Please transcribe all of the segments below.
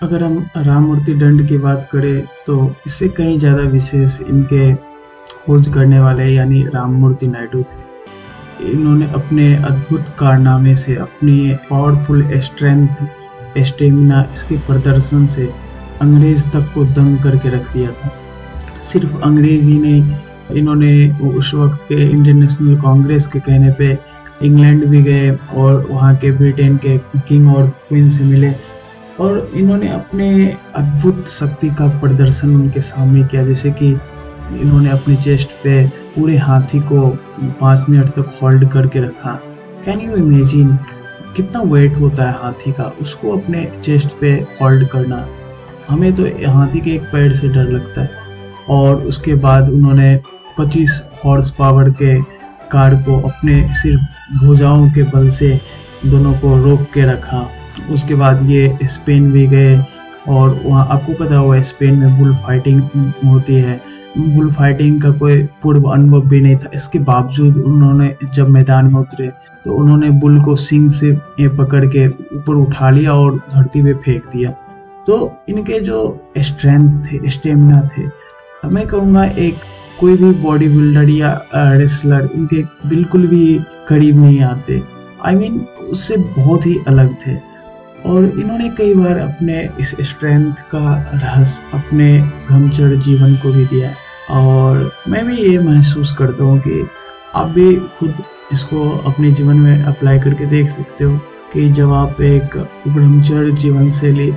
अगर हम राममूर्ति दंड की बात करें तो इससे कहीं ज़्यादा विशेष इनके खोज करने वाले यानी राममूर्ति नायडू थे। इन्होंने अपने अद्भुत कारनामे से, अपनी पावरफुल स्ट्रेंथ, स्टेमिना, इसके प्रदर्शन से अंग्रेज तक को दंग करके रख दिया था। सिर्फ अंग्रेज ही नहीं, इन्होंने उस वक्त के इंडियन नेशनल कांग्रेस के कहने पे इंग्लैंड भी गए और वहाँ के ब्रिटेन के किंग और क्वीन से मिले और इन्होंने अपने अद्भुत शक्ति का प्रदर्शन उनके सामने किया। जैसे कि इन्होंने अपने चेस्ट पे पूरे हाथी को 5 मिनट तक होल्ड करके रखा। कैन यू इमेजिन कितना वेट होता है हाथी का, उसको अपने चेस्ट पे होल्ड करना। हमें तो हाथी के एक पैर से डर लगता है। और उसके बाद उन्होंने 25 हॉर्स पावर के कार को अपने सिर्फ भुजाओं के बल से दोनों को रोक के रखा। उसके बाद ये स्पेन भी गए और वहाँ आपको पता होगा स्पेन में बुल फाइटिंग होती है। बुल फाइटिंग का कोई पूर्व अनुभव भी नहीं था, इसके बावजूद उन्होंने जब मैदान में उतरे तो उन्होंने बुल को सींग से पकड़ के ऊपर उठा लिया और धरती पे फेंक दिया। तो इनके जो स्ट्रेंथ थे, स्टेमिना थे, मैं कहूँगा एक कोई भी बॉडी बिल्डर या रेसलर इनके बिल्कुल भी करीब नहीं आते। आई मीन उससे बहुत ही अलग थे। और इन्होंने कई बार अपने इस स्ट्रेंथ का रहस्य अपने ब्रह्मचर्य जीवन को भी दिया। और मैं भी ये महसूस करता हूँ कि आप भी खुद इसको अपने जीवन में अप्लाई करके देख सकते हो कि जब आप एक ब्रह्मचर्य जीवन शैली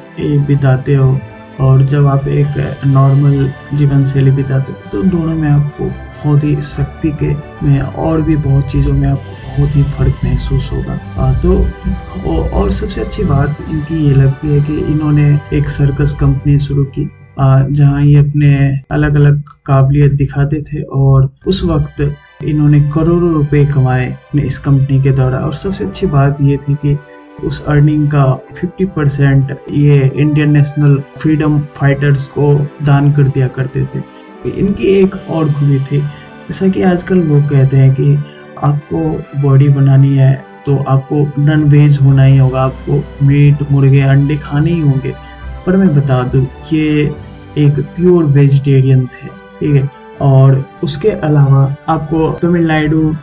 बिताते हो और जब आप एक नॉर्मल जीवन शैली बिताते हो तो दोनों में आपको बहुत ही शक्ति के में और भी बहुत चीज़ों में आपको बहुत ही फर्क महसूस होगा। तो और सबसे अच्छी बात इनकी ये लगती है कि इन्होंने एक सर्कस कंपनी शुरू की जहाँ ये अपने अलग अलग काबिलियत दिखाते थे और उस वक्त इन्होंने करोड़ों रुपए कमाए अपने इस कंपनी के द्वारा। और सबसे अच्छी बात ये थी कि उस अर्निंग का 50% ये इंडियन नेशनल फ्रीडम फाइटर्स को दान कर दिया करते थे। इनकी एक और खूबी थी, जैसा कि आजकल लोग कहते हैं कि आपको बॉडी बनानी है तो आपको नॉन वेज होना ही होगा, आपको मीट, मुर्गे, अंडे खाने ही होंगे। पर मैं बता दूं ये एक प्योर वेजिटेरियन थे, ठीक है। और उसके अलावा आपको तमिलनाडु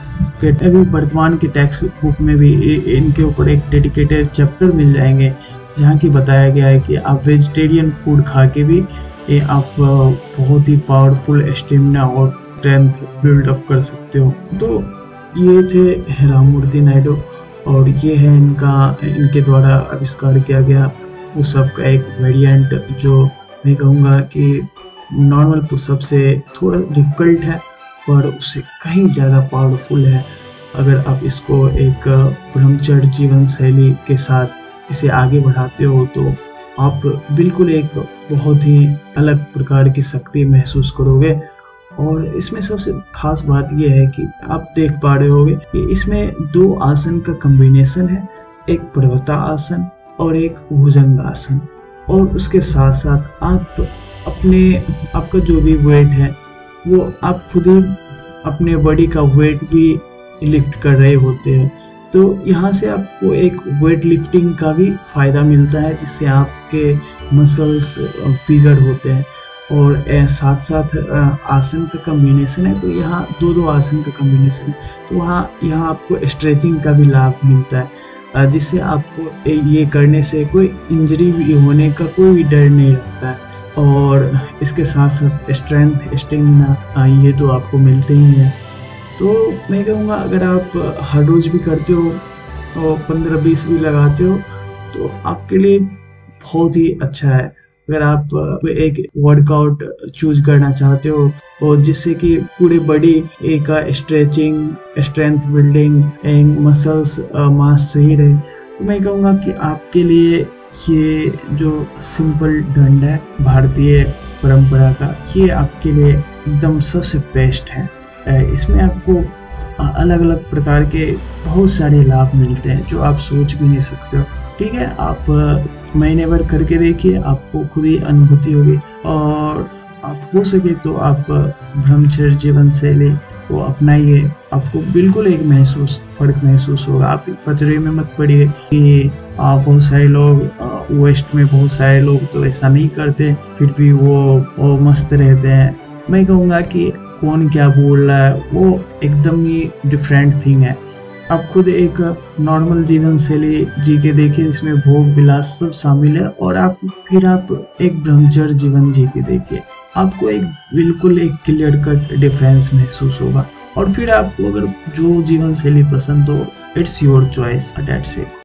के अभी वर्तमान के टेक्स्ट बुक में भी इनके ऊपर एक डेडिकेटेड चैप्टर मिल जाएंगे जहाँ की बताया गया है कि आप वेजिटेरियन फूड खा के भी आप बहुत ही पावरफुल स्टेमिना और स्ट्रेंथ बिल्ड अप कर सकते हो। तो ये थे राममूर्ति नायडू और ये है इनके द्वारा आविष्कार किया गया पुशअप का एक वेरिएंट जो मैं कहूँगा कि नॉर्मल पुशअप से थोड़ा डिफिकल्ट है पर उससे कहीं ज़्यादा पावरफुल है। अगर आप इसको एक ब्रह्मचर्य जीवन शैली के साथ इसे आगे बढ़ाते हो तो आप बिल्कुल एक बहुत ही अलग प्रकार की शक्ति महसूस करोगे। और इसमें सबसे खास बात यह है कि आप देख पा रहे होगे कि इसमें 2 आसन का कॉम्बिनेशन है, एक पर्वतासन और एक भुजंग आसन। और उसके साथ साथ आप आपका जो भी वेट है वो आप खुद ही अपने बॉडी का वेट भी लिफ्ट कर रहे होते हैं। तो यहाँ से आपको एक वेट लिफ्टिंग का भी फायदा मिलता है जिससे आपके मसल्स बिगर होते हैं। और साथ साथ आसन का कॉम्बिनेशन है तो यहाँ 2 आसन का कॉम्बिनेशन है तो यहाँ आपको स्ट्रेचिंग का भी लाभ मिलता है जिससे आपको ये करने से कोई इंजरी होने का कोई भी डर नहीं रहता है। और इसके साथ साथ स्ट्रेंथ, स्टेमिना ये तो आपको मिलते ही हैं। तो मैं कहूँगा अगर आप हर रोज़ भी करते हो और 15-20 भी लगाते हो तो आपके लिए बहुत ही अच्छा है। अगर आप एक वर्कआउट चूज करना चाहते हो और जिससे कि पूरे बॉडी का स्ट्रेचिंग, स्ट्रेंथ बिल्डिंग, मसल्स मास सही रहे तो मैं कहूँगा कि आपके लिए ये जो सिंपल दंड है भारतीय परंपरा का, ये आपके लिए एकदम सबसे बेस्ट है। इसमें आपको अलग अलग प्रकार के बहुत सारे लाभ मिलते हैं जो आप सोच भी नहीं सकते हो, ठीक है। आप महीने भर करके देखिए, आपको खुद ही अनुभूति होगी। और आप हो सके तो आप ब्रह्मचर्य जीवन शैली को अपनाइए, आपको बिल्कुल एक फर्क महसूस होगा। आप पचड़े में मत पड़िए कि बहुत सारे लोग वेस्ट में बहुत सारे लोग तो ऐसा नहीं करते, फिर भी वो मस्त रहते हैं। मैं कहूँगा कि कौन क्या बोल रहा है वो एकदम ही डिफरेंट थिंग है। आप खुद एक नॉर्मल जीवन शैली जी के देखिए, इसमें भोग विलास सब शामिल है, और आप एक ब्रह्मचर्य जीवन जी के देखिए, आपको एक बिल्कुल एक क्लियर कट डिफरेंस महसूस होगा। और फिर आपको अगर जो जीवन शैली पसंद हो, it's your choice, that's it.